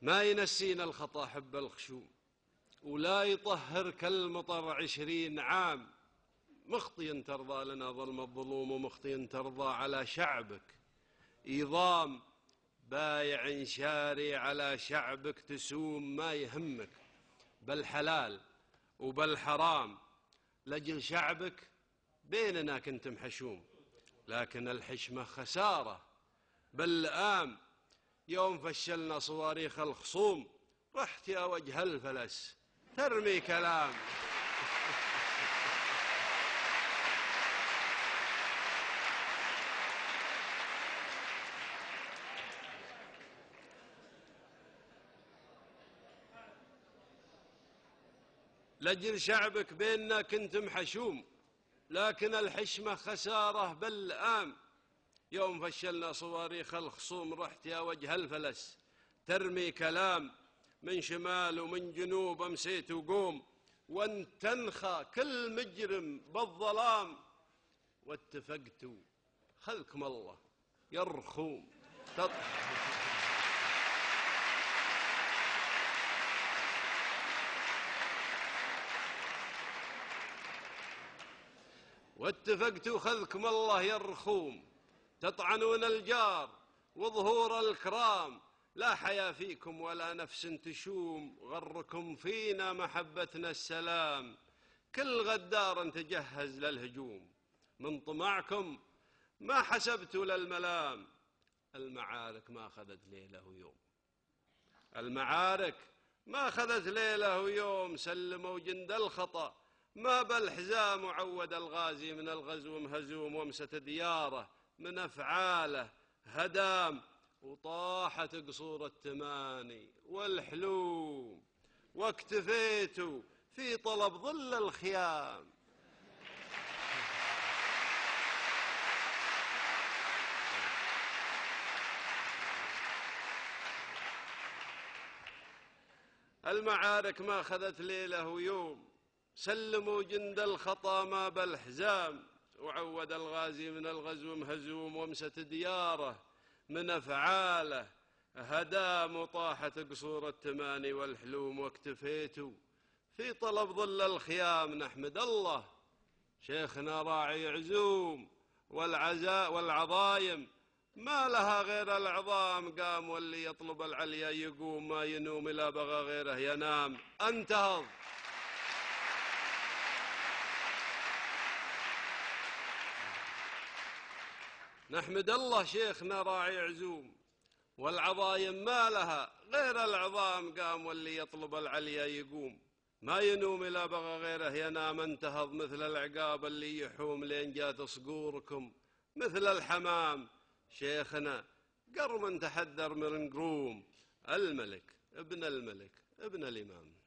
ما ينسينا الخطا حب الخشوم، ولا يطهر كالمطر 20 عام. مخطي ترضى لنا ظلم الظلوم، ومخطي ترضى على شعبك إيضام. بايع شاري على شعبك تسوم، ما يهمك بالحلال وبالحرام. لجل شعبك بيننا كنت محشوم، لكن الحشمة خسارة باللئام. يوم فشلنا صواريخ الخصوم، رحت يا وجه الفلس ترمي كلام. لجل شعبك بيننا كنت محشوم، لكن الحشمة خسارة باللئام. يوم فشلنا صواريخ الخصوم، رحت يا وجه الفلس ترمي كلام. من شمال ومن جنوب أمسيت وقوم، وانت تنخى كل مجرم بالظلام. واتفقتوا خلكم الله يا الرخوم. واتفقتوا خذكم الله يا الرخوم، تطعنون الجار وظهور الكرام. لا حيا فيكم ولا نفس تشوم، غركم فينا محبتنا السلام. كل غدار تجهز للهجوم، من طمعكم ما حسبتوا للملام. المعارك ما أخذت ليلة ويوم، المعارك ما أخذت ليلة ويوم. سلموا جند الخطأ ما بالحزام، وعود الغازي من الغزو مهزوم. وامست دياره من أفعاله هدام، وطاحت قصور التماني والحلوم. واكتفيتوا في طلب ظل الخيام. المعارك ما أخذت ليلة ويوم، سلموا جند الخطا ما بالحزام. وعود الغازي من الغزو مهزوم، وامست دياره من أفعاله هدام. وطاحت قصور التماني والحلوم. واكتفيتوا في طلب ظل الخيام. نحمد الله شيخنا راعي عزوم، والعزاء والعظايم ما لها غير العظام. قام واللي يطلب العليا يقوم، ما ينوم إلا بغى غيره ينام. انتهض نحمد الله شيخنا راعي عزوم، والعظايم ما لها غير العظام. قام واللي يطلب العليا يقوم، ما ينوم إلا بغى غيره ينام. انتهض مثل العقاب اللي يحوم لين جات صقوركم مثل الحمام. شيخنا قرم تحذر من قروم، الملك ابن الملك ابن الإمام.